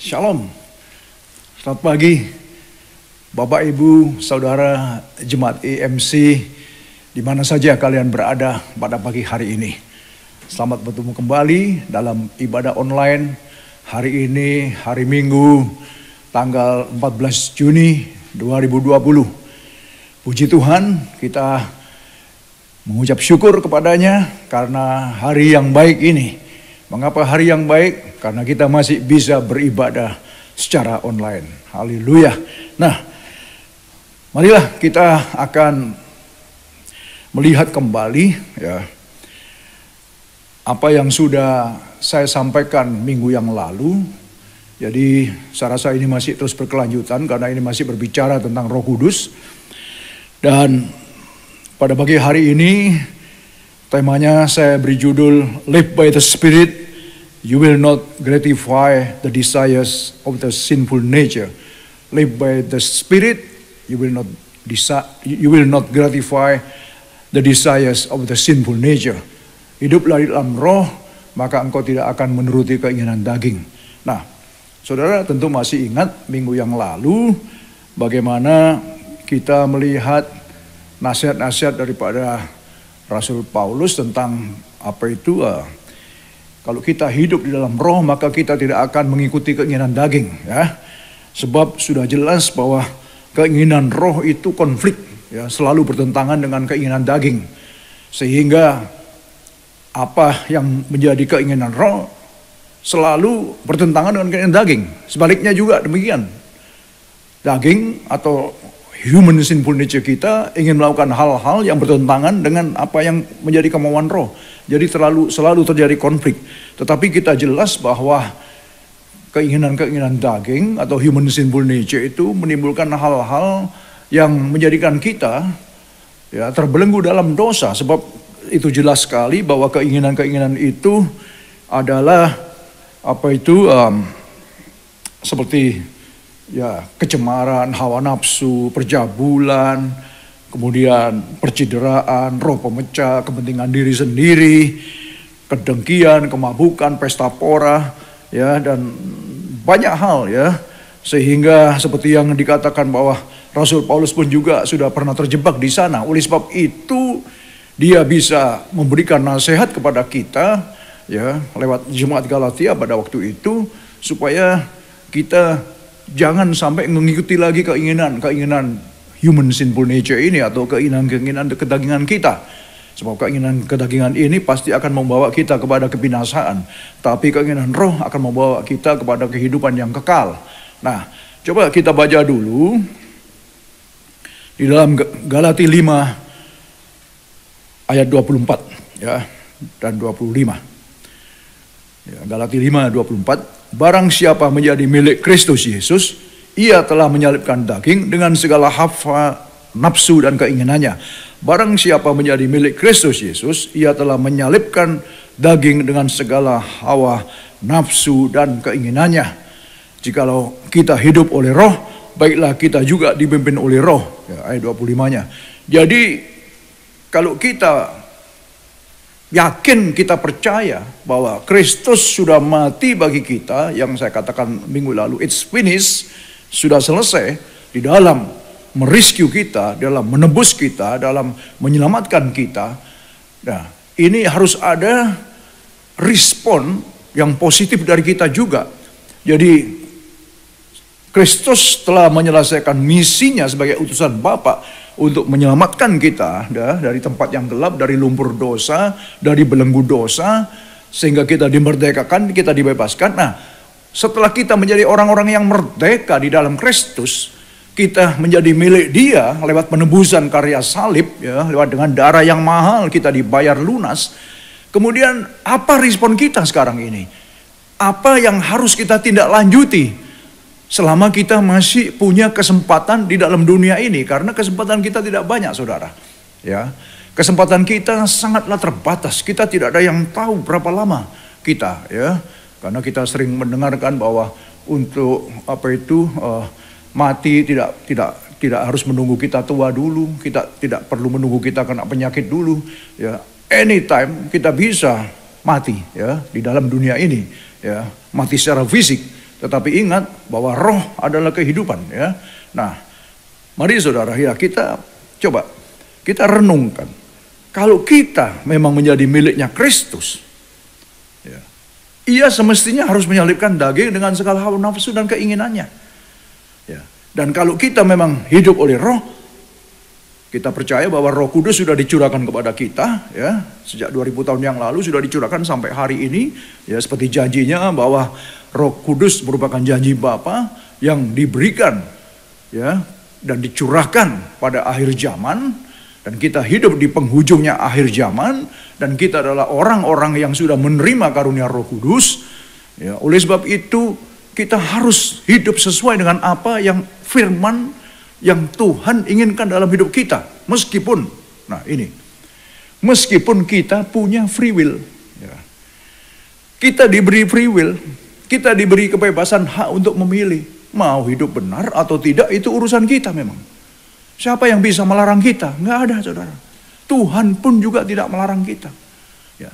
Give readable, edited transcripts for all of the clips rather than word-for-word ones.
Shalom, selamat pagi Bapak Ibu, Saudara Jemaat EMC, di mana saja kalian berada pada pagi hari ini. Selamat bertemu kembali dalam ibadah online hari ini, hari Minggu, tanggal 14 Juni 2020. Puji Tuhan, kita mengucap syukur kepadanya karena hari yang baik ini. Mengapa hari yang baik? Karena kita masih bisa beribadah secara online. Haleluya. Nah, marilah kita akan melihat kembali ya apa yang sudah saya sampaikan minggu yang lalu. Jadi saya rasa ini masih terus berkelanjutan karena ini masih berbicara tentang Roh Kudus. Dan pada pagi hari ini temanya saya beri judul Live by the Spirit, you will not gratify the desires of the sinful nature. Live by the Spirit, you will not gratify the desires of the sinful nature. Hiduplah di dalam roh, maka engkau tidak akan menuruti keinginan daging. Nah, saudara tentu masih ingat minggu yang lalu bagaimana kita melihat nasihat-nasihat daripada Rasul Paulus tentang apa itu kalau kita hidup di dalam roh maka kita tidak akan mengikuti keinginan daging ya. Sebab sudah jelas bahwa keinginan roh itu konflik ya, selalu bertentangan dengan keinginan daging. Sehingga apa yang menjadi keinginan roh selalu bertentangan dengan keinginan daging. Sebaliknya juga demikian. Daging atau human sinful nature kita ingin melakukan hal-hal yang bertentangan dengan apa yang menjadi kemauan roh. Jadi selalu terjadi konflik. Tetapi kita jelas bahwa keinginan-keinginan daging atau human sinful nature itu menimbulkan hal-hal yang menjadikan kita ya terbelenggu dalam dosa. Sebab itu jelas sekali bahwa keinginan-keinginan itu adalah apa itu seperti ya kecemaran, hawa nafsu, perjabulan, kemudian percideraan, roh pemecah, kepentingan diri sendiri, kedengkian, kemabukan, pesta pora, ya dan banyak hal ya. Sehingga seperti yang dikatakan bahwa Rasul Paulus pun juga sudah pernah terjebak di sana. Oleh sebab itu dia bisa memberikan nasihat kepada kita ya lewat jemaat Galatia pada waktu itu supaya kita jangan sampai mengikuti lagi keinginan human sinful nature ini atau keinginan kedagingan kita. Sebab keinginan kedagingan ini pasti akan membawa kita kepada kebinasaan. Tapi keinginan roh akan membawa kita kepada kehidupan yang kekal. Nah, coba kita baca dulu di dalam Galatia 5 ayat 24 ya dan 25. Ya, Galatia 5:24. Barang siapa menjadi milik Kristus Yesus, ia telah menyalibkan daging dengan segala hawa nafsu dan keinginannya. Barang siapa menjadi milik Kristus Yesus, ia telah menyalibkan daging dengan segala hawa nafsu dan keinginannya. Jikalau kita hidup oleh roh, baiklah kita juga dipimpin oleh roh. Ya, ayat 25-nya. Jadi kalau kita yakin, kita percaya bahwa Kristus sudah mati bagi kita, yang saya katakan minggu lalu, it's finished, sudah selesai di dalam merescue kita, dalam menebus kita, dalam menyelamatkan kita. Nah, ini harus ada respon yang positif dari kita juga. Jadi Kristus telah menyelesaikan misinya sebagai utusan Bapa untuk menyelamatkan kita dari tempat yang gelap, dari lumpur dosa, dari belenggu dosa, sehingga kita dimerdekakan, kita dibebaskan. Nah, setelah kita menjadi orang-orang yang merdeka di dalam Kristus, kita menjadi milik Dia lewat penebusan karya salib, ya, lewat dengan darah yang mahal kita dibayar lunas. Kemudian apa respon kita sekarang ini? Apa yang harus kita tindak lanjuti selama kita masih punya kesempatan di dalam dunia ini? Karena kesempatan kita tidak banyak, saudara. Ya, kesempatan kita sangatlah terbatas. Kita tidak ada yang tahu berapa lama kita, ya. Karena kita sering mendengarkan bahwa untuk apa itu mati tidak harus menunggu kita tua dulu. Kita tidak perlu menunggu kita kena penyakit dulu. Ya, anytime kita bisa mati, ya, di dalam dunia ini. Ya, mati secara fisik. Tetapi ingat bahwa roh adalah kehidupan, ya. Nah, mari saudara, ya, kita renungkan. Kalau kita memang menjadi miliknya Kristus, ya, ia semestinya harus menyalibkan daging dengan segala hawa nafsu dan keinginannya. Ya. Dan kalau kita memang hidup oleh roh, kita percaya bahwa Roh Kudus sudah dicurahkan kepada kita, ya, sejak 2000 tahun yang lalu sudah dicurahkan sampai hari ini, ya, seperti janjinya bahwa Roh Kudus merupakan janji Bapa yang diberikan, ya, dan dicurahkan pada akhir zaman. Dan kita hidup di penghujungnya akhir zaman, dan kita adalah orang-orang yang sudah menerima karunia Roh Kudus. Ya, oleh sebab itu kita harus hidup sesuai dengan apa yang firman yang Tuhan inginkan dalam hidup kita. Meskipun kita punya free will, ya. Kita diberi free will, kita diberi kebebasan hak untuk memilih. Mau hidup benar atau tidak itu urusan kita memang. Siapa yang bisa melarang kita? Nggak ada, saudara. Tuhan pun juga tidak melarang kita. Ya.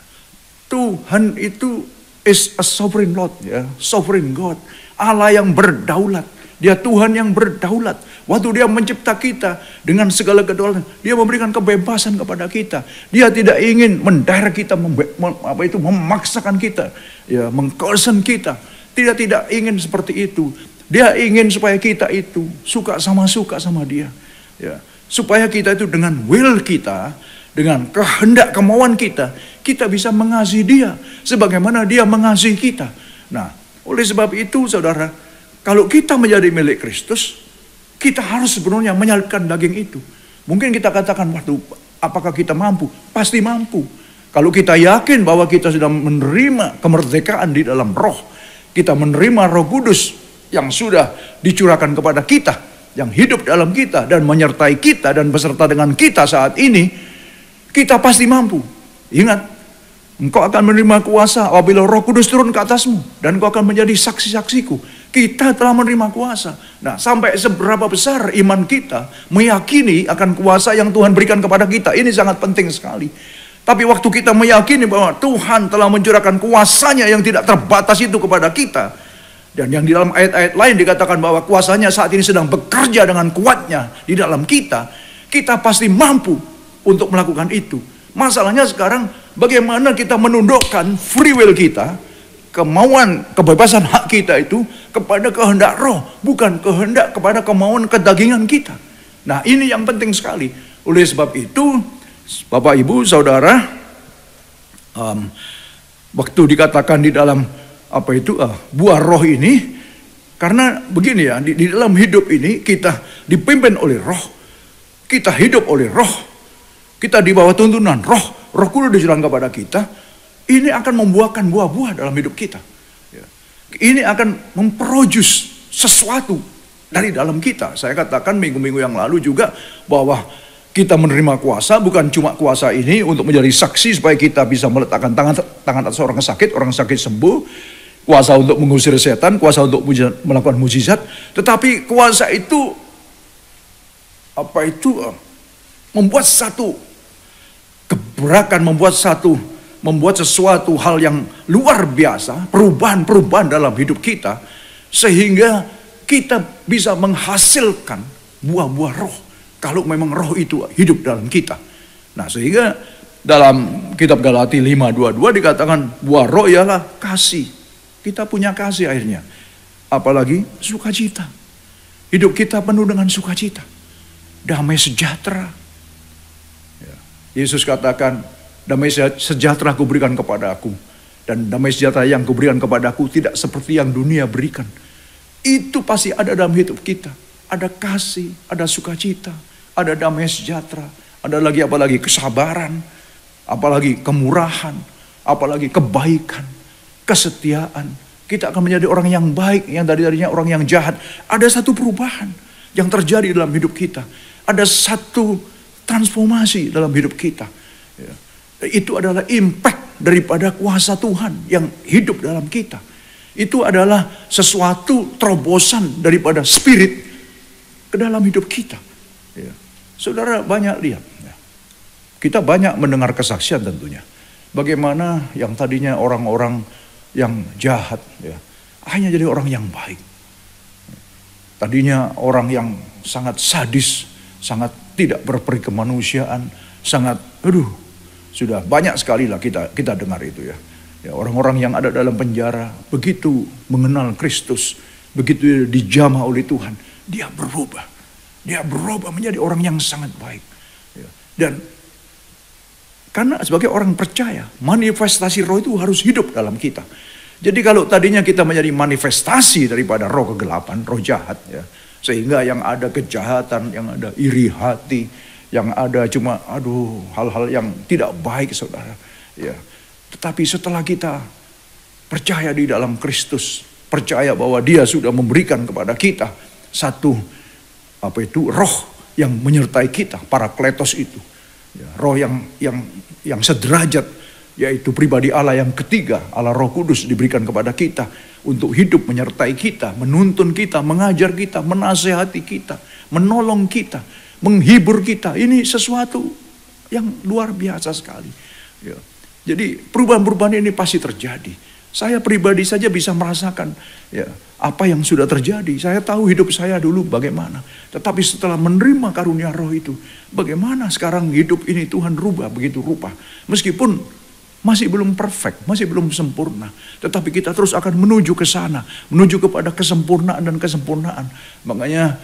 Tuhan itu is a sovereign Lord, ya, sovereign God, Allah yang berdaulat. Dia Tuhan yang berdaulat. Waktu Dia mencipta kita dengan segala kedaulatan, Dia memberikan kebebasan kepada kita. Dia tidak ingin mendirect kita, memaksakan kita, ya, mengkoersen kita. Tidak ingin seperti itu. Dia ingin supaya kita itu suka sama Dia. Ya, supaya kita itu dengan will kita, dengan kehendak kemauan kita bisa mengasihi Dia sebagaimana Dia mengasihi kita. Nah, oleh sebab itu saudara, kalau kita menjadi milik Kristus, kita harus sebenarnya menyalibkan daging itu. Mungkin kita katakan, waduh, apakah kita mampu? Pasti mampu. Kalau kita yakin bahwa kita sudah menerima kemerdekaan di dalam roh, kita menerima Roh Kudus yang sudah dicurahkan kepada kita, yang hidup dalam kita dan menyertai kita dan beserta dengan kita saat ini, kita pasti mampu. Ingat, engkau akan menerima kuasa apabila Roh Kudus turun ke atasmu, dan engkau akan menjadi saksi-saksiku. Kita telah menerima kuasa. Nah, sampai seberapa besar iman kita meyakini akan kuasa yang Tuhan berikan kepada kita, ini sangat penting sekali. Tapi waktu kita meyakini bahwa Tuhan telah mencurahkan kuasanya yang tidak terbatas itu kepada kita, dan yang di dalam ayat-ayat lain dikatakan bahwa kuasanya saat ini sedang bekerja dengan kuatnya di dalam kita, kita pasti mampu untuk melakukan itu. Masalahnya sekarang bagaimana kita menundukkan free will kita, kemauan, kebebasan hak kita itu kepada kehendak roh, bukan kehendak kepada kemauan kedagingan kita. Nah, ini yang penting sekali. Oleh sebab itu, Bapak Ibu Saudara, waktu dikatakan di dalam buah roh ini, karena begini ya, di dalam hidup ini kita dipimpin oleh roh, kita hidup oleh roh, kita di bawah tuntunan roh, Roh Kudus dicurahkan kepada kita. Ini akan membuahkan buah-buah dalam hidup kita. Ini akan memproduce sesuatu dari dalam kita. Saya katakan minggu-minggu yang lalu juga bahwa kita menerima kuasa, bukan cuma kuasa ini untuk menjadi saksi supaya kita bisa meletakkan tangan atas orang sakit sembuh, kuasa untuk mengusir setan, kuasa untuk melakukan mujizat, tetapi kuasa itu membuat satu gebrakan, membuat sesuatu hal yang luar biasa, perubahan dalam hidup kita, sehingga kita bisa menghasilkan buah-buah roh, kalau memang roh itu hidup dalam kita. Nah, sehingga dalam kitab Galatia 5:22 dikatakan buah roh ialah kasih. Kita punya kasih akhirnya. Apalagi sukacita. Hidup kita penuh dengan sukacita. Damai sejahtera. Ya. Yesus katakan, damai sejahtera kuberikan kepada aku. Dan damai sejahtera yang kuberikan kepada aku tidak seperti yang dunia berikan. Itu pasti ada dalam hidup kita. Ada kasih, ada sukacita, ada damai sejahtera. Ada apalagi kesabaran, apalagi kemurahan, apalagi kebaikan, kesetiaan. Kita akan menjadi orang yang baik, yang tadinya orang yang jahat. Ada satu perubahan yang terjadi dalam hidup kita. Ada satu transformasi dalam hidup kita. Ya. Itu adalah impact daripada kuasa Tuhan yang hidup dalam kita. Itu adalah sesuatu terobosan daripada spirit ke dalam hidup kita. Ya. Saudara banyak lihat. Ya. Kita banyak mendengar kesaksian tentunya. Bagaimana yang tadinya orang-orang yang jahat, ya, hanya jadi orang yang baik. Tadinya orang yang sangat sadis, sangat tidak berperi kemanusiaan, sangat, sudah banyak sekali lah kita dengar itu ya. Ya, orang-orang yang ada dalam penjara begitu mengenal Kristus, begitu dijamah oleh Tuhan, dia berubah. Dia berubah menjadi orang yang sangat baik. Ya. Dan karena sebagai orang percaya, manifestasi roh itu harus hidup dalam kita. Jadi kalau tadinya kita menjadi manifestasi daripada roh kegelapan, roh jahat ya, sehingga yang ada kejahatan, yang ada iri hati, yang ada cuma hal-hal yang tidak baik saudara. Ya. Tetapi setelah kita percaya di dalam Kristus, percaya bahwa Dia sudah memberikan kepada kita satu roh yang menyertai kita, Parakletos itu. Ya, roh yang sederajat, yaitu pribadi Allah yang ketiga, Allah Roh Kudus diberikan kepada kita untuk hidup menyertai kita, menuntun kita, mengajar kita, menasehati kita, menolong kita, menghibur kita. Ini sesuatu yang luar biasa sekali. Ya. Jadi perubahan-perubahan ini pasti terjadi. Saya pribadi saja bisa merasakan ya, apa yang sudah terjadi. Saya tahu hidup saya dulu bagaimana. Tetapi setelah menerima karunia roh itu, bagaimana sekarang hidup ini Tuhan rubah begitu rupa. Meskipun masih belum perfect, masih belum sempurna. Tetapi kita terus akan menuju ke sana. Menuju kepada kesempurnaan dan kesempurnaan. Makanya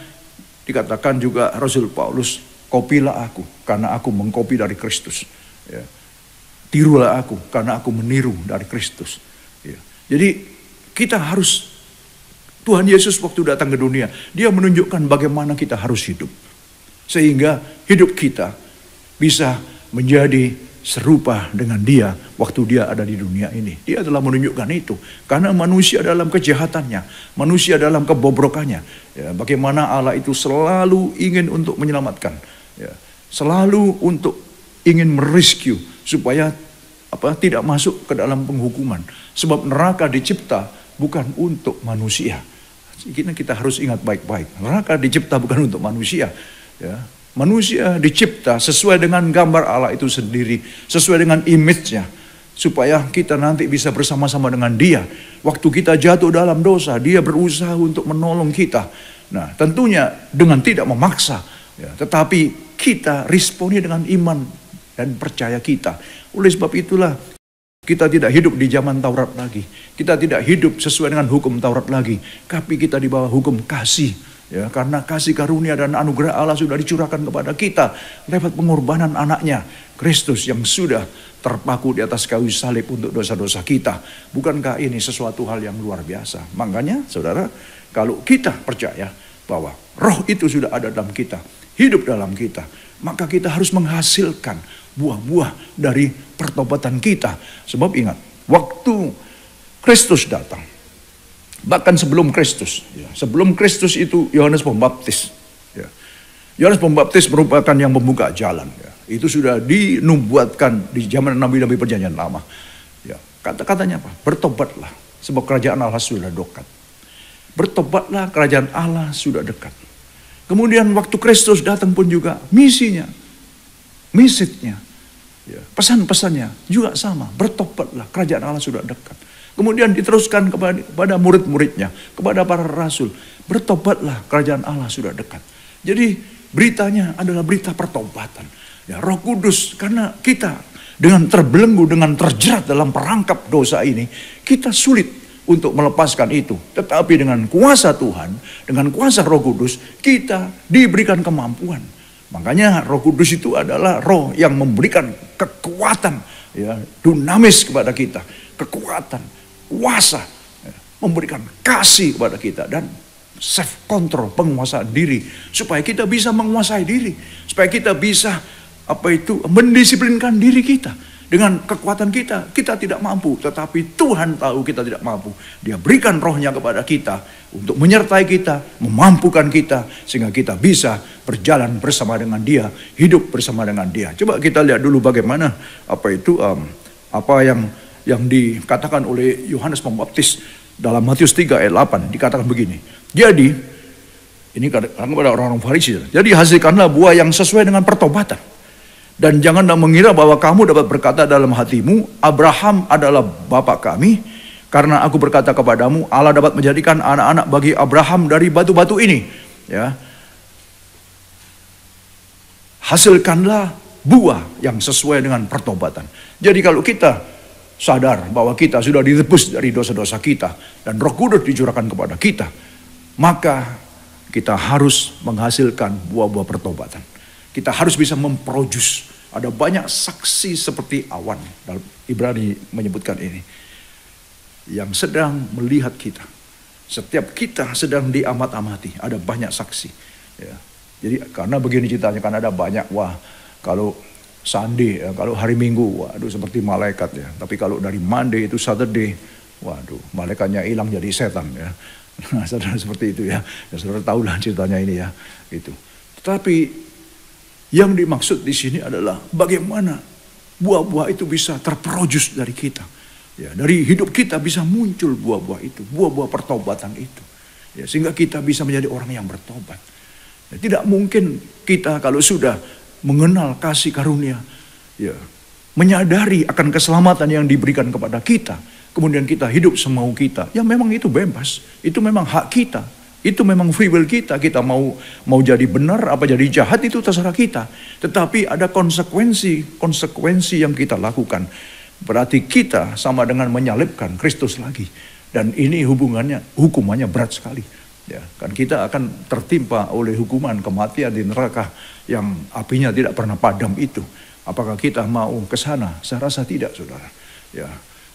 dikatakan juga Rasul Paulus, kopilah aku karena aku mengkopi dari Kristus. Ya. Tirulah aku karena aku meniru dari Kristus. Ya. Jadi kita harus, Tuhan Yesus waktu datang ke dunia, Dia menunjukkan bagaimana kita harus hidup. Sehingga hidup kita bisa menjadi serupa dengan Dia waktu Dia ada di dunia ini. Dia telah menunjukkan itu. Karena manusia dalam kejahatannya, manusia dalam kebobrokannya. Ya, bagaimana Allah itu selalu ingin untuk menyelamatkan. Ya, selalu untuk ingin merescue supaya tidak masuk ke dalam penghukuman. Sebab neraka dicipta bukan untuk manusia. Kita harus ingat baik-baik. Neraka dicipta bukan untuk manusia. Ya. Manusia dicipta sesuai dengan gambar Allah itu sendiri, sesuai dengan image-nya, supaya kita nanti bisa bersama-sama dengan Dia. Waktu kita jatuh dalam dosa, Dia berusaha untuk menolong kita. Nah, tentunya dengan tidak memaksa, ya, tetapi kita responi dengan iman dan percaya kita. Oleh sebab itulah kita tidak hidup di zaman Taurat lagi. Kita tidak hidup sesuai dengan hukum Taurat lagi. Tapi kita di bawah hukum kasih. Ya, karena kasih karunia dan anugerah Allah sudah dicurahkan kepada kita lewat pengorbanan anaknya, Kristus yang sudah terpaku di atas kayu salib untuk dosa-dosa kita. Bukankah ini sesuatu hal yang luar biasa? Makanya saudara, kalau kita percaya bahwa roh itu sudah ada dalam kita, hidup dalam kita, maka kita harus menghasilkan buah-buah dari pertobatan kita. Sebab ingat, waktu Kristus datang, bahkan sebelum Kristus, ya, sebelum Kristus itu Yohanes Pembaptis. Ya. Yohanes Pembaptis merupakan yang membuka jalan. Ya. Itu sudah dinubuatkan di zaman Nabi-Nabi Perjanjian Lama. Ya. Kata-katanya apa? Bertobatlah, sebab kerajaan Allah sudah dekat. Bertobatlah, kerajaan Allah sudah dekat. Kemudian waktu Kristus datang pun juga misinya, message-nya, ya, pesan-pesannya juga sama. Bertobatlah, kerajaan Allah sudah dekat. Kemudian diteruskan kepada murid-muridnya, kepada para rasul. Bertobatlah, kerajaan Allah sudah dekat. Jadi beritanya adalah berita pertobatan. Ya, Roh Kudus, karena kita dengan terbelenggu, dengan terjerat dalam perangkap dosa ini, kita sulit untuk melepaskan itu. Tetapi dengan kuasa Tuhan, dengan kuasa Roh Kudus, kita diberikan kemampuan. Makanya Roh Kudus itu adalah roh yang memberikan kekuatan, ya, dinamis kepada kita. Kekuatan, kuasa, ya, memberikan kasih kepada kita. Dan self control, penguasaan diri. Supaya kita bisa menguasai diri. Supaya kita bisa mendisiplinkan diri kita. Dengan kekuatan kita tidak mampu. Tetapi Tuhan tahu kita tidak mampu. Dia berikan rohnya kepada kita untuk menyertai kita, memampukan kita, sehingga kita bisa berjalan bersama dengan Dia, hidup bersama dengan Dia. Coba kita lihat dulu bagaimana apa yang dikatakan oleh Yohanes Pembaptis dalam Matius 3 ayat 8. Dikatakan begini. Jadi, ini katakan kepada orang-orang Farisi. Jadi hasilkanlah buah yang sesuai dengan pertobatan. Dan janganlah mengira bahwa kamu dapat berkata dalam hatimu, Abraham adalah bapa kami. Karena aku berkata kepadamu, Allah dapat menjadikan anak-anak bagi Abraham dari batu-batu ini. Ya. Hasilkanlah buah yang sesuai dengan pertobatan. Jadi kalau kita sadar bahwa kita sudah ditebus dari dosa-dosa kita dan Roh Kudus dicurahkan kepada kita, maka kita harus menghasilkan buah-buah pertobatan. Kita harus bisa memproduce. Ada banyak saksi seperti awan, dalam Ibrani menyebutkan ini, yang sedang melihat kita. Setiap kita sedang diamat-amati, ada banyak saksi. Ya. Jadi karena begini ceritanya, kan ada banyak, wah kalau Sunday, ya, kalau hari Minggu, waduh seperti malaikat ya. Tapi kalau dari Monday itu Saturday, waduh malaikatnya hilang jadi setan ya. Nah, saudara seperti itu ya. Ya saudara tahulah ceritanya ini ya. Itu. Tetapi yang dimaksud di sini adalah bagaimana buah-buah itu bisa terproduce dari kita. Ya, dari hidup kita bisa muncul buah-buah itu, buah-buah pertobatan itu. Ya, sehingga kita bisa menjadi orang yang bertobat. Ya, tidak mungkin kita kalau sudah mengenal kasih karunia, ya, menyadari akan keselamatan yang diberikan kepada kita, kemudian kita hidup semau kita, ya memang itu bebas, itu memang hak kita, itu memang free will kita mau jadi benar apa jadi jahat itu terserah kita. Tetapi ada konsekuensi yang kita lakukan. Berarti kita sama dengan menyalibkan Kristus lagi. Dan ini hukumannya berat sekali. Ya, kan kita akan tertimpa oleh hukuman kematian di neraka yang apinya tidak pernah padam itu. Apakah kita mau ke sana? Saya rasa tidak, saudara. Ya,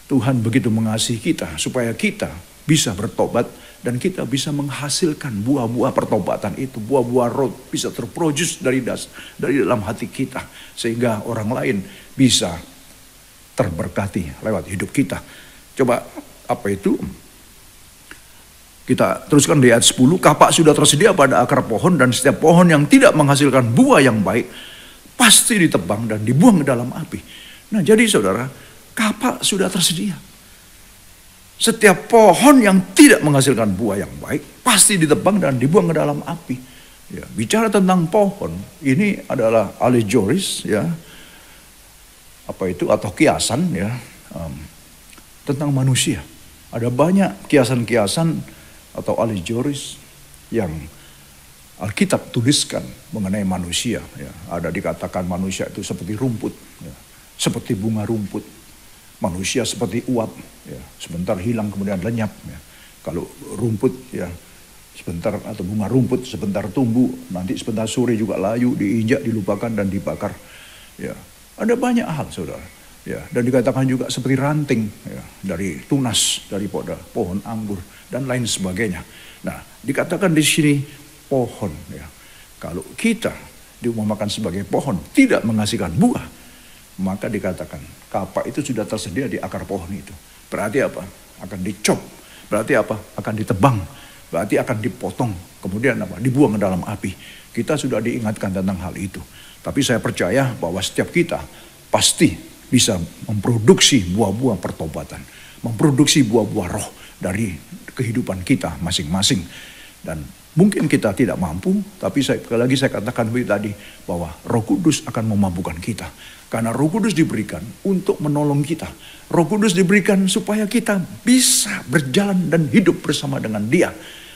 Tuhan begitu mengasihi kita supaya kita bisa bertobat dan kita bisa menghasilkan buah-buah pertobatan itu, buah-buah roh bisa terproduce dari dalam hati kita sehingga orang lain bisa terberkati lewat hidup kita. Coba apa itu? Kita teruskan di ayat 10, kapak sudah tersedia pada akar pohon dan setiap pohon yang tidak menghasilkan buah yang baik pasti ditebang dan dibuang ke dalam api. Nah jadi saudara, kapak sudah tersedia. Setiap pohon yang tidak menghasilkan buah yang baik pasti ditebang dan dibuang ke dalam api. Ya, bicara tentang pohon, ini adalah allegories ya. Apa itu atau kiasan ya tentang manusia. Ada banyak kiasan-kiasan atau allegories yang Alkitab tuliskan mengenai manusia. Ya. Ada dikatakan manusia itu seperti rumput, ya. Seperti bunga rumput. Manusia seperti uap, ya. Sebentar hilang kemudian lenyap. Ya. Kalau rumput ya sebentar atau bunga rumput sebentar tumbuh, nanti sebentar sore juga layu, diinjak, dilupakan dan dibakar. Ya. Ada banyak hal, saudara. Ya, dan dikatakan juga seperti ranting ya, dari tunas dari pohon anggur dan lain sebagainya. Nah, dikatakan di sini pohon. Ya. Kalau kita diumpamakan sebagai pohon tidak menghasilkan buah, maka dikatakan kapak itu sudah tersedia di akar pohon itu. Berarti apa? Akan dicop. Berarti apa? Akan ditebang. Berarti akan dipotong. Kemudian apa? Dibuang ke dalam api. Kita sudah diingatkan tentang hal itu. Tapi saya percaya bahwa setiap kita pasti bisa memproduksi buah-buah pertobatan. Memproduksi buah-buah roh dari kehidupan kita masing-masing. Dan mungkin kita tidak mampu, tapi sekali lagi saya katakan tadi bahwa Roh Kudus akan memampukan kita. Karena Roh Kudus diberikan untuk menolong kita. Roh Kudus diberikan supaya kita bisa berjalan dan hidup bersama dengan Dia.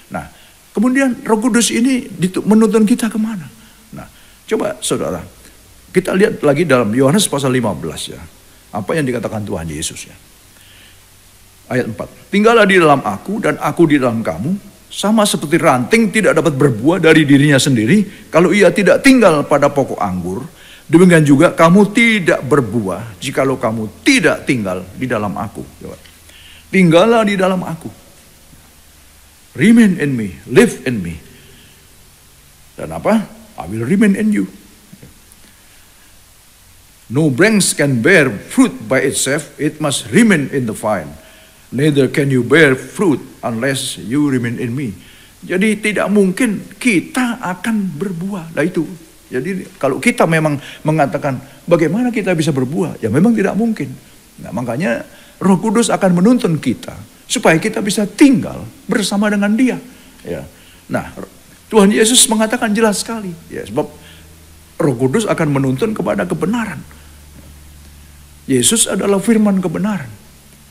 Nah, kemudian Roh Kudus ini menuntun kita kemana? Nah, coba saudara, kita lihat lagi dalam Yohanes pasal 15 ya. Apa yang dikatakan Tuhan Yesus ya. Ayat 4. Tinggallah di dalam aku dan aku di dalam kamu. Sama seperti ranting tidak dapat berbuah dari dirinya sendiri kalau ia tidak tinggal pada pokok anggur. Demikian juga kamu tidak berbuah jikalau kamu tidak tinggal di dalam aku. Tinggallah di dalam aku. Remain in me, live in me. Dan apa? I will remain in you. No branch can bear fruit by itself, it must remain in the vine. Neither can you bear fruit unless you remain in me. Jadi tidak mungkin kita akan berbuah. Nah itu. Jadi kalau kita memang mengatakan bagaimana kita bisa berbuah, ya memang tidak mungkin. Nah makanya Roh Kudus akan menuntun kita supaya kita bisa tinggal bersama dengan Dia. Ya. Nah Tuhan Yesus mengatakan jelas sekali. Ya, sebab Roh Kudus akan menuntun kepada kebenaran. Yesus adalah firman kebenaran.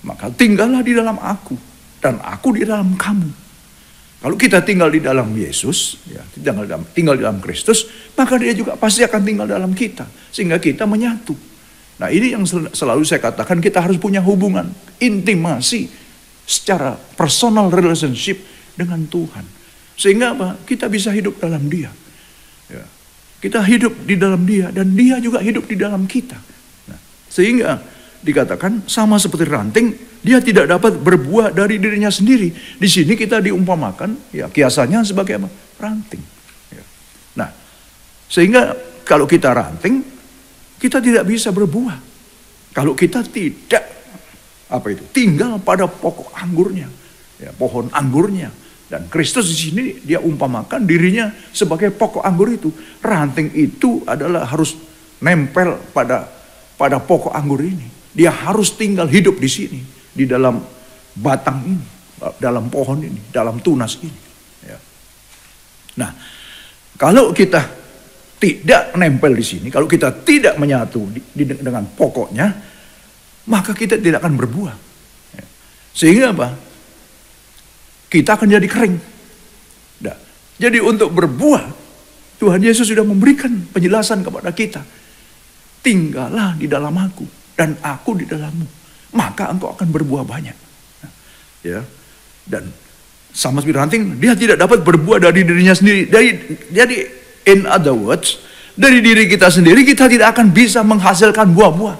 maka tinggallah di dalam aku, dan aku di dalam kamu. Kalau kita tinggal di dalam Yesus, ya, tinggal di dalam Kristus, maka dia juga pasti akan tinggal dalam kita. Sehingga kita menyatu. Nah ini yang selalu saya katakan, kita harus punya hubungan, intimasi, secara personal relationship dengan Tuhan. Sehingga apa? Kita bisa hidup dalam dia. Ya. Kita hidup di dalam dia, dan dia juga hidup di dalam kita. Nah, sehingga dikatakan sama seperti ranting, dia tidak dapat berbuah dari dirinya sendiri. Di sini kita diumpamakan, ya kiasannya sebagai apa? Ranting. Ya. Nah, sehingga kalau kita ranting, kita tidak bisa berbuah. Kalau kita tidak tinggal pada pokok anggurnya, ya, pohon anggurnya. Dan Kristus di sini dia umpamakan dirinya sebagai pokok anggur itu. Ranting itu adalah harus nempel pada pokok anggur ini. Dia harus tinggal hidup di sini, di dalam batang ini, dalam pohon ini, dalam tunas ini. Ya. Nah, kalau kita tidak nempel di sini, kalau kita tidak menyatu dengan pokoknya, maka kita tidak akan berbuah. Ya. Sehingga apa? Kita akan jadi kering. Nah, jadi untuk berbuah, Tuhan Yesus sudah memberikan penjelasan kepada kita. Tinggallah di dalam aku, dan aku di dalammu, maka engkau akan berbuah banyak. Ya, dan sama seperti ranting, dia tidak dapat berbuah dari dirinya sendiri. Jadi, in other words, dari diri kita sendiri kita tidak akan bisa menghasilkan buah-buah.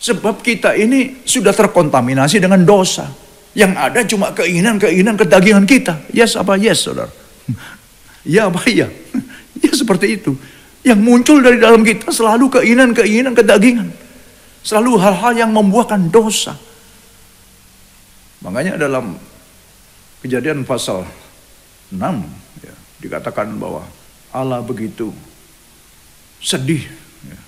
Sebab kita ini sudah terkontaminasi dengan dosa. Yang ada cuma keinginan-keinginan kedagingan kita. Yes apa yes, saudara? Ya apa ya? Ya seperti itu. Yang muncul dari dalam kita selalu keinginan-keinginan kedagingan. Selalu hal-hal yang membuahkan dosa. Makanya dalam Kejadian pasal 6 ya, dikatakan bahwa Allah begitu sedih. Ya.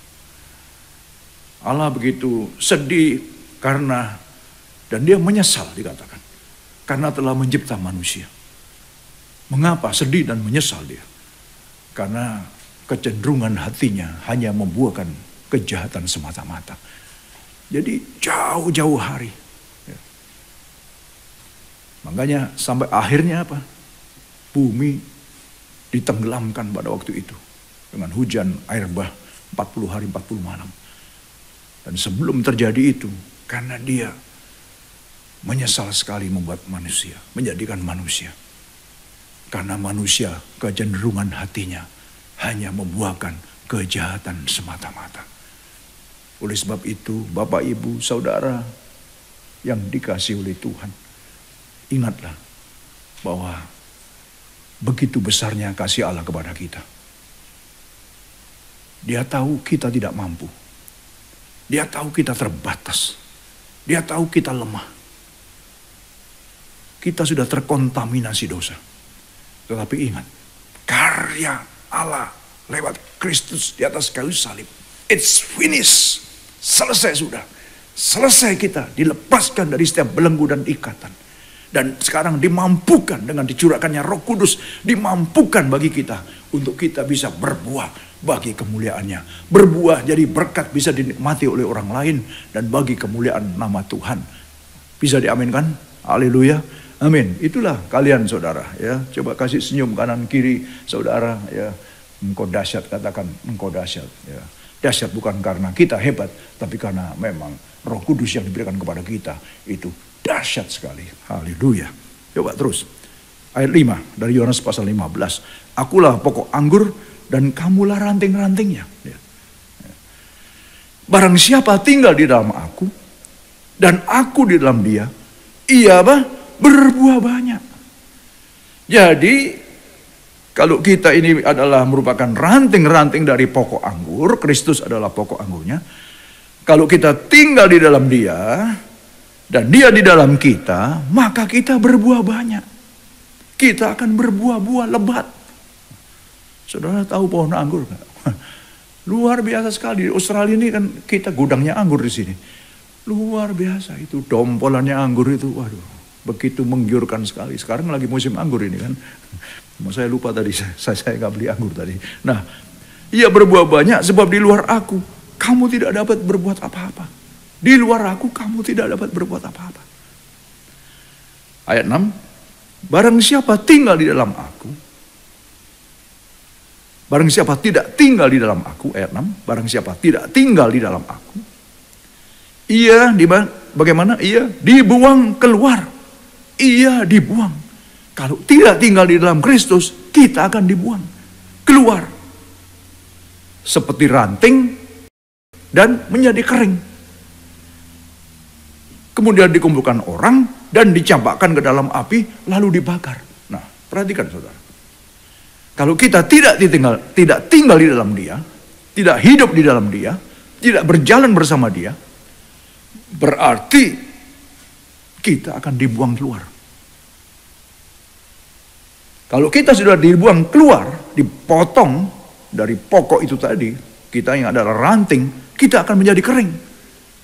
Allah begitu sedih karena, dan dia menyesal dikatakan, karena telah mencipta manusia. Mengapa sedih dan menyesal dia? Karena kecenderungan hatinya hanya membuahkan kejahatan semata-mata. Jadi jauh-jauh hari. Ya. Makanya sampai akhirnya apa? Bumi ditenggelamkan pada waktu itu. Dengan hujan air bah 40 hari 40 malam. Dan sebelum terjadi itu, karena dia menyesal sekali membuat manusia, menjadikan manusia. Karena manusia kecenderungan hatinya hanya membuahkan kejahatan semata-mata. Oleh sebab itu, Bapak, Ibu, Saudara yang dikasihi oleh Tuhan, ingatlah bahwa begitu besarnya kasih Allah kepada kita. Dia tahu kita tidak mampu. Dia tahu kita terbatas. Dia tahu kita lemah. Kita sudah terkontaminasi dosa. Tetapi ingat, karya Allah lewat Kristus di atas kayu salib. It's finished. Selesai sudah. Selesai kita dilepaskan dari setiap belenggu dan ikatan. Dan sekarang dimampukan dengan dicurahkannya Roh Kudus. Dimampukan bagi kita untuk kita bisa berbuah bagi kemuliaannya. Berbuah jadi berkat bisa dinikmati oleh orang lain. Dan bagi kemuliaan nama Tuhan. Bisa diaminkan? Haleluya. Amin. Itulah kalian saudara ya. Coba kasih senyum kanan kiri saudara ya. Engkau dahsyat, katakan engkau dahsyat ya. Dahsyat bukan karena kita hebat, tapi karena memang Roh Kudus yang diberikan kepada kita itu dahsyat sekali. Haleluya. Coba terus. Ayat 5 dari Yohanes pasal 15. Akulah pokok anggur dan kamulah ranting-rantingnya. Ya. Barang siapa tinggal di dalam aku dan aku di dalam dia, ia berbuah banyak. Jadi kalau kita ini adalah merupakan ranting-ranting dari pokok anggur, Kristus adalah pokok anggurnya. Kalau kita tinggal di dalam dia, dan dia di dalam kita, maka kita berbuah banyak. Kita akan berbuah-buah lebat. Saudara tahu pohon anggur gak? Luar biasa sekali. Di Australia ini kan kita gudangnya anggur di sini. Luar biasa itu, dompolannya anggur itu, waduh, begitu menggiurkan sekali. Sekarang lagi musim anggur ini kan. Saya lupa tadi, saya nggak beli anggur tadi. Nah, ia berbuah banyak sebab di luar aku, kamu tidak dapat berbuat apa-apa. Di luar aku kamu tidak dapat berbuat apa-apa. Ayat 6, barang siapa tinggal di dalam aku, barang siapa tidak tinggal di dalam aku, ayat 6, barang siapa tidak tinggal di dalam aku, ia bagaimana? Ia dibuang keluar. Ia dibuang. Kalau tidak tinggal di dalam Kristus, kita akan dibuang keluar. Seperti ranting dan menjadi kering. Kemudian dikumpulkan orang dan dicampakkan ke dalam api lalu dibakar. Nah, perhatikan saudara. Kalau kita tidak tinggal di dalam Dia, tidak hidup di dalam Dia, tidak berjalan bersama Dia, berarti kita akan dibuang keluar. Kalau kita sudah dibuang keluar, dipotong dari pokok itu tadi, kita yang adalah ranting, kita akan menjadi kering.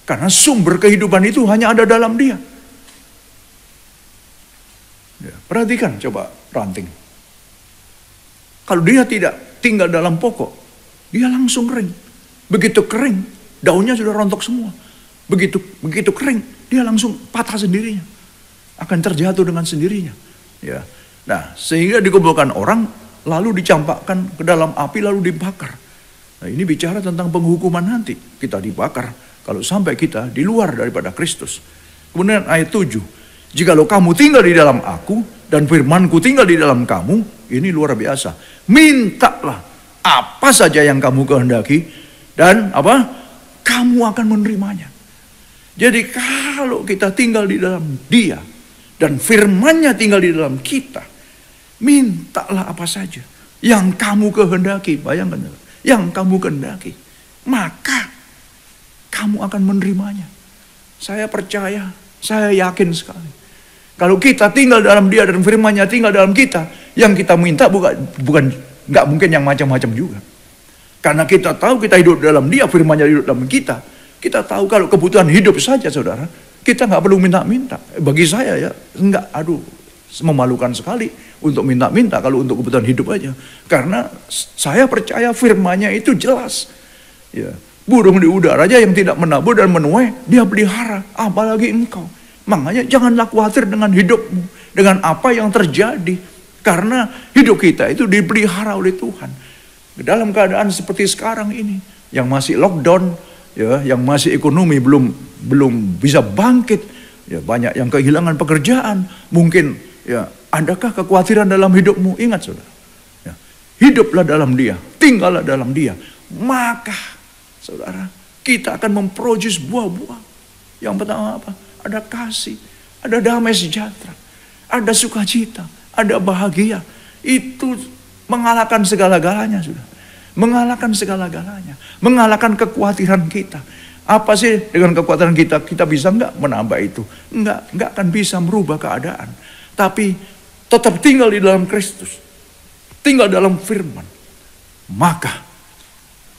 Karena sumber kehidupan itu hanya ada dalam Dia. Ya, perhatikan coba ranting. Kalau dia tidak tinggal dalam pokok, dia langsung kering. Begitu kering, daunnya sudah rontok semua. Begitu kering, dia langsung patah sendirinya. Akan terjatuh dengan sendirinya. Ya. Nah, sehingga dikumpulkan orang, lalu dicampakkan ke dalam api, lalu dibakar. Nah, ini bicara tentang penghukuman nanti. Kita dibakar kalau sampai kita di luar daripada Kristus. Kemudian ayat 7. Jikalau kamu tinggal di dalam aku dan firmanku tinggal di dalam kamu, ini luar biasa. Mintalah apa saja yang kamu kehendaki dan kamu akan menerimanya. Jadi kalau kita tinggal di dalam Dia dan firman-Nya tinggal di dalam kita, mintalah apa saja yang kamu kehendaki. Bayangkan, yang kamu kehendaki, maka kamu akan menerimanya. Saya percaya, saya yakin sekali. Kalau kita tinggal dalam Dia dan firman-Nya tinggal dalam kita, yang kita minta nggak mungkin yang macam-macam juga. Karena kita tahu kita hidup dalam Dia, firman-Nya hidup dalam kita. Kita tahu kalau kebutuhan hidup saja, saudara, kita nggak perlu minta-minta. Bagi saya ya, memalukan sekali untuk minta-minta kalau untuk kebutuhan hidup aja. Karena saya percaya firman-Nya itu jelas. Ya. Burung di udara aja yang tidak menabur dan menuai, Dia pelihara, apalagi engkau. Makanya janganlah khawatir dengan hidupmu, dengan apa yang terjadi. Karena hidup kita itu dipelihara oleh Tuhan. Dalam keadaan seperti sekarang ini, yang masih lockdown, ya, yang masih ekonomi belum bisa bangkit, ya, banyak yang kehilangan pekerjaan. Mungkin, ya, adakah kekhawatiran dalam hidupmu? Ingat, saudara, ya, hiduplah dalam Dia, tinggallah dalam Dia, maka saudara, kita akan memproduce buah-buah. Yang pertama apa? Ada kasih, ada damai sejahtera, ada sukacita, ada bahagia. Itu mengalahkan segala-galanya, sudah. Mengalahkan segala-galanya. Mengalahkan kekhawatiran kita. Apa sih dengan kekhawatiran kita? Kita bisa nggak menambah itu? Nggak akan bisa merubah keadaan. Tapi tetap tinggal di dalam Kristus. Tinggal dalam firman. Maka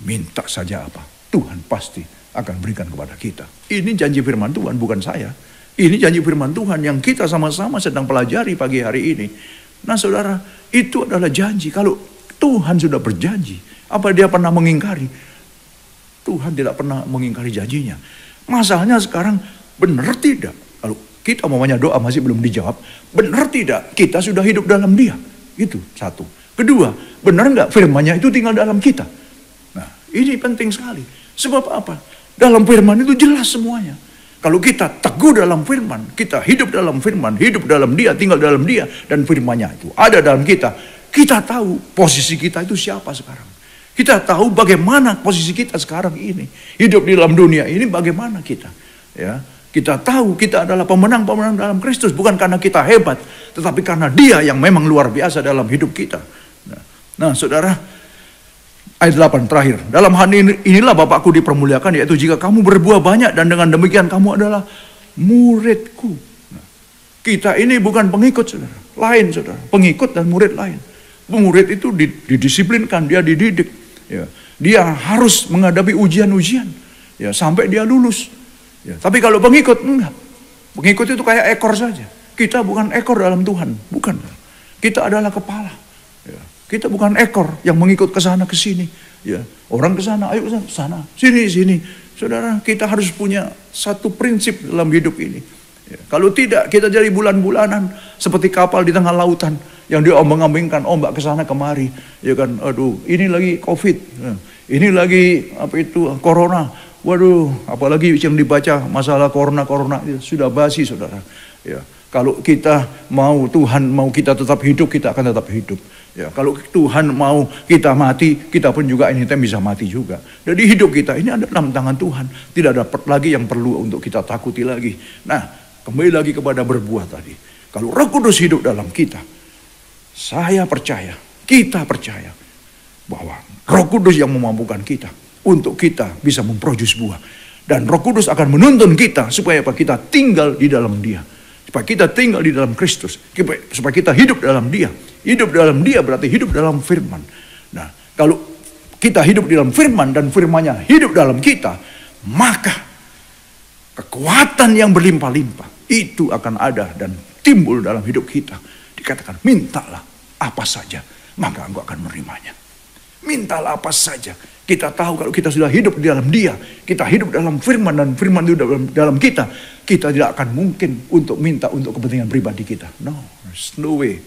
minta saja apa? Tuhan pasti akan berikan kepada kita. Ini janji firman Tuhan, bukan saya. Ini janji firman Tuhan yang kita sama-sama sedang pelajari pagi hari ini. Nah saudara, itu adalah janji. Kalau Tuhan sudah berjanji, apa Dia pernah mengingkari? Tuhan tidak pernah mengingkari janjinya. Masalahnya sekarang, benar tidak? Kalau kita umpamanya doa masih belum dijawab, benar tidak kita sudah hidup dalam Dia? Itu satu. Kedua, benar nggak firman-Nya itu tinggal dalam kita? Nah, ini penting sekali. Sebab apa? Dalam firman itu jelas semuanya. Kalau kita teguh dalam firman, kita hidup dalam firman, hidup dalam Dia, tinggal dalam Dia, dan firman-Nya itu ada dalam kita, kita tahu posisi kita itu siapa sekarang. Kita tahu bagaimana posisi kita sekarang ini. Hidup di dalam dunia ini bagaimana kita. Ya, kita tahu kita adalah pemenang-pemenang dalam Kristus. Bukan karena kita hebat, tetapi karena Dia yang memang luar biasa dalam hidup kita. Nah saudara, ayat 8 terakhir. Dalam hal inilah Bapakku dipermuliakan, yaitu jika kamu berbuah banyak dan dengan demikian kamu adalah muridku. Nah, kita ini bukan pengikut, saudara. Lain, saudara. Pengikut dan murid lain. Murid itu didisiplinkan, dia dididik. Ya. Dia harus menghadapi ujian-ujian. Ya, sampai dia lulus. Ya. Tapi kalau pengikut, enggak. Pengikut itu kayak ekor saja. Kita bukan ekor dalam Tuhan. Bukan. Kita adalah kepala. Ya. Kita bukan ekor yang mengikut ke sana ke sini. Ya, orang ke sana, ayo ke sana, sini. Saudara, kita harus punya satu prinsip dalam hidup ini. Ya, kalau tidak, kita jadi bulan-bulanan seperti kapal di tengah lautan yang diombang-ambingkan ombak ke sana kemari. Ya kan, aduh, ini lagi COVID, ini lagi corona. Waduh, apalagi yang dibaca masalah corona sudah basi, saudara. Ya, kalau kita mau Tuhan mau kita tetap hidup, kita akan tetap hidup. Ya, kalau Tuhan mau kita mati, kita pun juga anytime bisa mati juga. Jadi hidup kita ini ada dalam tangan Tuhan. Tidak ada lagi yang perlu untuk kita takuti lagi. Nah, kembali lagi kepada berbuah tadi. Kalau Roh Kudus hidup dalam kita, saya percaya, kita percaya bahwa Roh Kudus yang memampukan kita untuk kita bisa memproduksi buah. Dan Roh Kudus akan menuntun kita supaya kita tinggal di dalam Dia. Supaya kita tinggal di dalam Kristus. Supaya kita hidup dalam Dia. Hidup dalam Dia berarti hidup dalam firman. Nah, kalau kita hidup di dalam firman dan firman-Nya hidup dalam kita, maka kekuatan yang berlimpah-limpah itu akan ada dan timbul dalam hidup kita. Dikatakan, mintalah apa saja, maka engkau akan menerimanya. Mintalah apa saja. Kita tahu kalau kita sudah hidup di dalam Dia, kita hidup dalam firman dan firman itu dalam kita, kita tidak akan mungkin untuk minta untuk kepentingan pribadi kita. No, there's no way.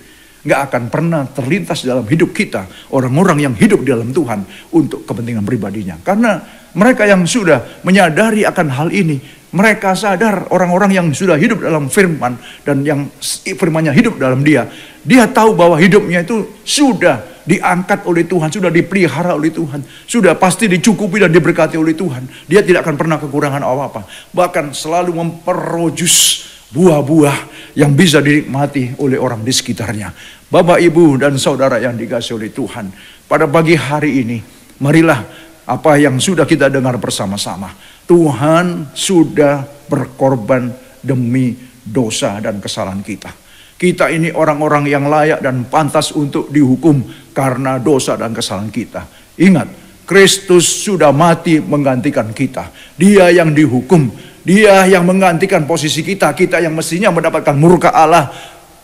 Nggak akan pernah terlintas dalam hidup kita orang-orang yang hidup di dalam Tuhan untuk kepentingan pribadinya. Karena mereka yang sudah menyadari akan hal ini, mereka sadar orang-orang yang sudah hidup dalam firman dan yang firmannya hidup dalam dia tahu bahwa hidupnya itu sudah diangkat oleh Tuhan, sudah dipelihara oleh Tuhan, sudah pasti dicukupi dan diberkati oleh Tuhan. Dia tidak akan pernah kekurangan apa-apa, bahkan selalu memperojus buah-buah yang bisa dinikmati oleh orang di sekitarnya. Bapak, Ibu, dan saudara yang dikasihi oleh Tuhan, pada pagi hari ini, marilah apa yang sudah kita dengar bersama-sama. Tuhan sudah berkorban demi dosa dan kesalahan kita. Kita ini orang-orang yang layak dan pantas untuk dihukum karena dosa dan kesalahan kita. Ingat, Kristus sudah mati menggantikan kita. Dia yang dihukum, Dia yang menggantikan posisi kita. Kita yang mestinya mendapatkan murka Allah.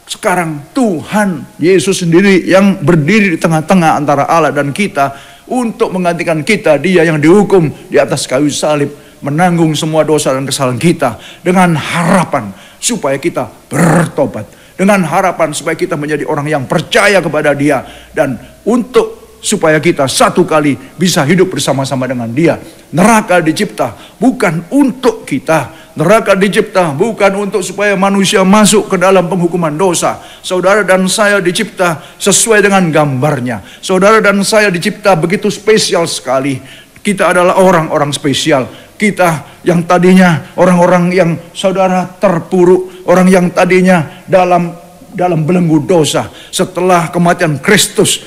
Sekarang Tuhan Yesus sendiri yang berdiri di tengah-tengah antara Allah dan kita untuk menggantikan kita. Dia yang dihukum di atas kayu salib, menanggung semua dosa dan kesalahan kita dengan harapan supaya kita bertobat. Dengan harapan supaya kita menjadi orang yang percaya kepada Dia. Dan supaya kita satu kali bisa hidup bersama-sama dengan Dia. Neraka dicipta bukan untuk kita. Neraka dicipta bukan untuk supaya manusia masuk ke dalam penghukuman dosa. Saudara dan saya dicipta sesuai dengan gambarnya. Saudara dan saya dicipta begitu spesial sekali. Kita adalah orang-orang spesial. Kita yang tadinya orang-orang yang saudara terpuruk, orang yang tadinya dalam belenggu dosa, setelah kematian Kristus,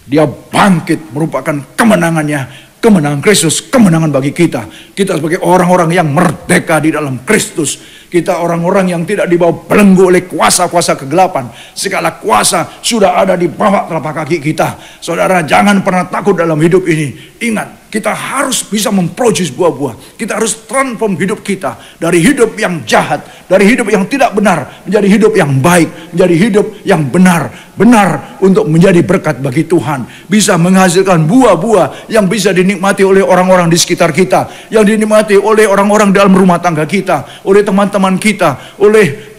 Dia bangkit merupakan kemenangannya. Kemenangan Kristus, kemenangan bagi kita. Kita sebagai orang-orang yang merdeka di dalam Kristus. Kita orang-orang yang tidak dibawa belenggu oleh kuasa-kuasa kegelapan. Segala kuasa sudah ada di bawah telapak kaki kita. Saudara, jangan pernah takut dalam hidup ini. Ingat, kita harus bisa memproduksi buah-buah. Kita harus transform hidup kita dari hidup yang jahat, dari hidup yang tidak benar, menjadi hidup yang baik, menjadi hidup yang benar untuk menjadi berkat bagi Tuhan. Bisa menghasilkan buah-buah yang bisa dinikmati oleh orang-orang di sekitar kita, yang dinikmati oleh orang-orang dalam rumah tangga kita, oleh teman-teman kita, oleh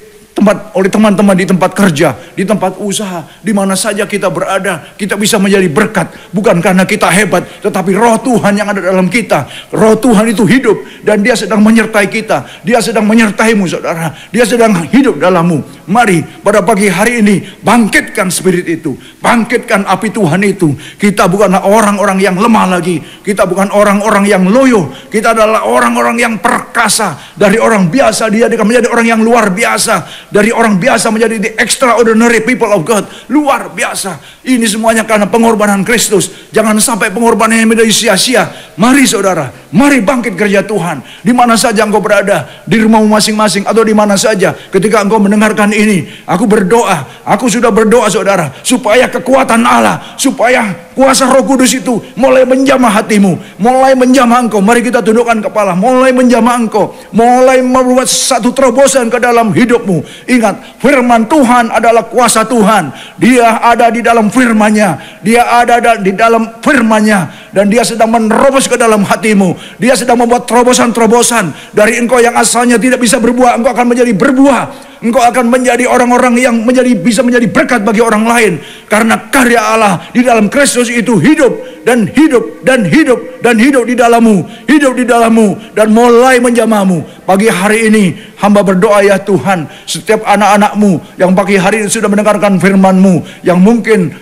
teman-teman di tempat kerja, di tempat usaha, di mana saja kita berada, kita bisa menjadi berkat. Bukan karena kita hebat, tetapi roh Tuhan yang ada dalam kita. Roh Tuhan itu hidup dan Dia sedang menyertai kita. Dia sedang menyertaimu, saudara. Dia sedang hidup dalammu. Mari pada pagi hari ini bangkitkan spirit itu, bangkitkan api Tuhan itu. Kita bukanlah orang-orang yang lemah lagi. Kita bukan orang-orang yang loyo. Kita adalah orang-orang yang perkasa. Dari orang biasa dia akan menjadi orang yang luar biasa. Dari orang biasa menjadi the extraordinary people of God. Luar biasa. Ini semuanya karena pengorbanan Kristus. Jangan sampai pengorbanannya menjadi sia-sia. Mari saudara, mari bangkit kerja Tuhan. Di mana saja engkau berada, di rumahmu masing-masing atau di mana saja, ketika engkau mendengarkan ini, aku berdoa, aku sudah berdoa saudara, supaya kekuatan Allah, supaya kuasa Roh Kudus itu mulai menjamah hatimu, mulai menjamah engkau. Mari kita tundukkan kepala, mulai menjamah engkau, mulai membuat satu terobosan ke dalam hidupmu. Ingat, firman Tuhan adalah kuasa Tuhan. Dia ada di dalam firman-Nya. Dia ada di dalam firman-Nya. Dan dia sedang menerobos ke dalam hatimu. Dia sedang membuat terobosan-terobosan. Dari engkau yang asalnya tidak bisa berbuah, engkau akan menjadi berbuah. Engkau akan menjadi orang-orang yang bisa menjadi berkat bagi orang lain. Karena karya Allah di dalam Kristus itu hidup dan hidup dan hidup dan hidup di dalammu. Hidup di dalammu dan mulai menjamahmu. Pagi hari ini hamba berdoa ya Tuhan, setiap anak-anakmu yang pagi hari ini sudah mendengarkan firman-Mu, yang mungkin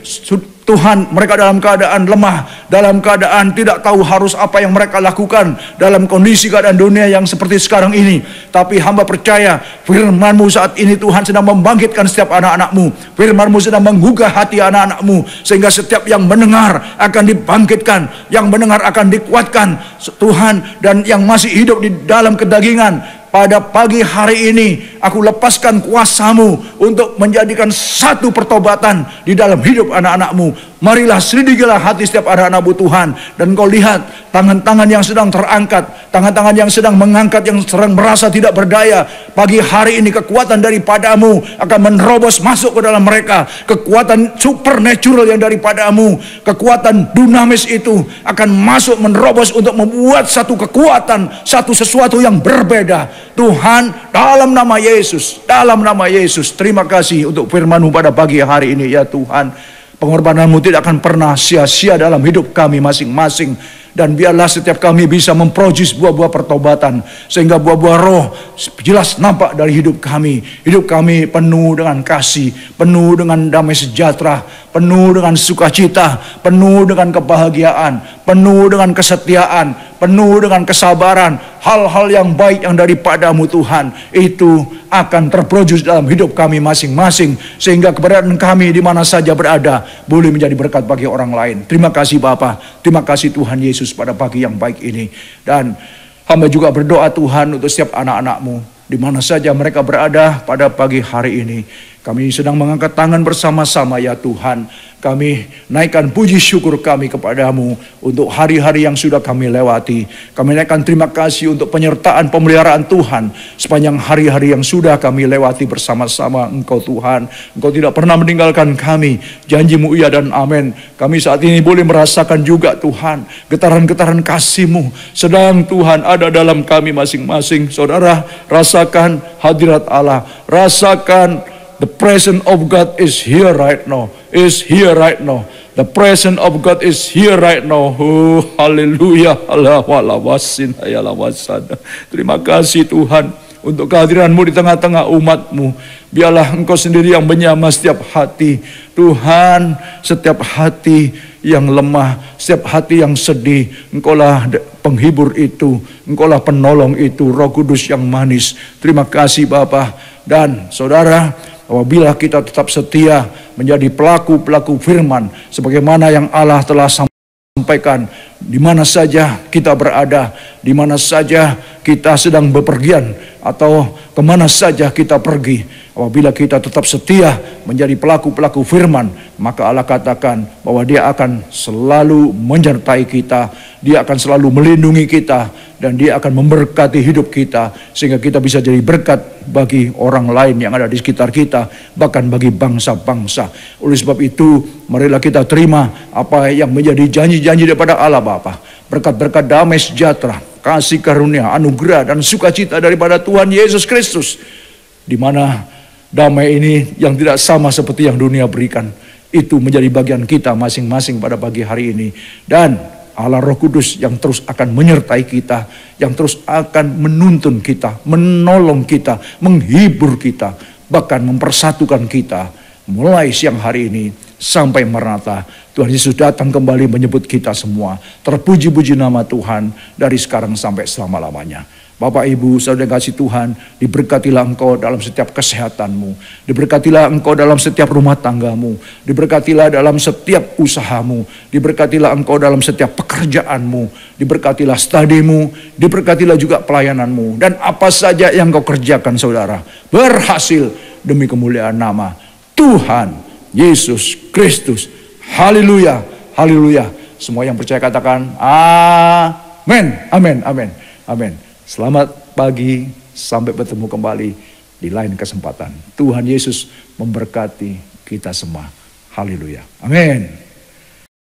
Tuhan, mereka dalam keadaan lemah, dalam keadaan tidak tahu harus apa yang mereka lakukan dalam kondisi keadaan dunia yang seperti sekarang ini. Tapi hamba percaya firman-Mu saat ini Tuhan sedang membangkitkan setiap anak-anak-Mu. Firman-Mu sedang menggugah hati anak-anak-Mu, sehingga setiap yang mendengar akan dibangkitkan, yang mendengar akan dikuatkan Tuhan, dan yang masih hidup di dalam kedagingan. Pada pagi hari ini aku lepaskan kuasa-Mu untuk menjadikan satu pertobatan di dalam hidup anak-anak-Mu. Marilah selidikilah hati setiap anak-anak-Mu Tuhan. Dan Kau lihat tangan-tangan yang sedang terangkat, tangan-tangan yang sedang mengangkat, yang sedang merasa tidak berdaya. Pagi hari ini kekuatan daripada-Mu akan menerobos masuk ke dalam mereka. Kekuatan supernatural yang daripada-Mu, kekuatan dunamis itu akan masuk menerobos untuk membuat satu kekuatan, satu sesuatu yang berbeda. Tuhan, dalam nama Yesus, dalam nama Yesus, terima kasih untuk firman-Mu pada pagi hari ini ya Tuhan. Pengorbanan-Mu tidak akan pernah sia-sia dalam hidup kami masing-masing. Dan biarlah setiap kami bisa memproduce buah-buah pertobatan, sehingga buah-buah roh jelas nampak dari hidup kami. Hidup kami penuh dengan kasih, penuh dengan damai sejahtera, penuh dengan sukacita, penuh dengan kebahagiaan, penuh dengan kesetiaan, penuh dengan kesabaran. Hal-hal yang baik yang daripada-Mu Tuhan, itu akan terproduce dalam hidup kami masing-masing, sehingga keberadaan kami di mana saja berada boleh menjadi berkat bagi orang lain. Terima kasih Bapa, terima kasih Tuhan Yesus pada pagi yang baik ini. Dan hamba juga berdoa Tuhan untuk setiap anak-anak-Mu di mana saja mereka berada pada pagi hari ini. Kami sedang mengangkat tangan bersama-sama ya Tuhan. Kami naikkan puji syukur kami kepadamu untuk hari-hari yang sudah kami lewati. Kami naikkan terima kasih untuk penyertaan pemeliharaan Tuhan sepanjang hari-hari yang sudah kami lewati bersama-sama Engkau Tuhan. Engkau tidak pernah meninggalkan kami. Janji-Mu iya dan amin. Kami saat ini boleh merasakan juga Tuhan, getaran-getaran kasih-Mu sedang Tuhan ada dalam kami masing-masing. Saudara, rasakan hadirat Allah. Rasakan the presence of God is here right now. Is here right now. The presence of God is here right now. Oh, haleluya. Terima kasih Tuhan untuk kehadiran-Mu di tengah-tengah umat-Mu. Biarlah Engkau sendiri yang menyamai setiap hati. Tuhan, setiap hati yang lemah, setiap hati yang sedih, Engkaulah penghibur itu, Engkaulah penolong itu, Roh Kudus yang manis. Terima kasih Bapa. Dan saudara, apabila kita tetap setia menjadi pelaku-pelaku firman, sebagaimana yang Allah telah sampaikan, di mana saja kita berada, di mana saja kita sedang bepergian, atau kemana saja kita pergi, apabila kita tetap setia menjadi pelaku-pelaku firman, maka Allah katakan bahwa Dia akan selalu menyertai kita, Dia akan selalu melindungi kita, dan Dia akan memberkati hidup kita, sehingga kita bisa jadi berkat bagi orang lain yang ada di sekitar kita, bahkan bagi bangsa-bangsa. Oleh sebab itu, marilah kita terima apa yang menjadi janji-janji daripada Allah Bapa. Berkat-berkat damai sejahtera, kasih karunia, anugerah, dan sukacita daripada Tuhan Yesus Kristus, di mana damai ini yang tidak sama seperti yang dunia berikan, itu menjadi bagian kita masing-masing pada pagi hari ini. Dan Allah Roh Kudus yang terus akan menyertai kita, yang terus akan menuntun kita, menolong kita, menghibur kita, bahkan mempersatukan kita mulai siang hari ini sampai Maranatha. Tuhan Yesus datang kembali menyebut kita semua. Terpuji-puji nama Tuhan dari sekarang sampai selama-lamanya. Bapak Ibu, saudara kasih Tuhan, diberkatilah engkau dalam setiap kesehatanmu, diberkatilah engkau dalam setiap rumah tanggamu, diberkatilah dalam setiap usahamu, diberkatilah engkau dalam setiap pekerjaanmu, diberkatilah studimu, diberkatilah juga pelayananmu, dan apa saja yang kau kerjakan saudara, berhasil demi kemuliaan nama Tuhan Yesus Kristus. Haleluya, haleluya. Semua yang percaya katakan amin, amin, amin, amin. Selamat pagi, sampai bertemu kembali di lain kesempatan. Tuhan Yesus memberkati kita semua. Haleluya. Amin.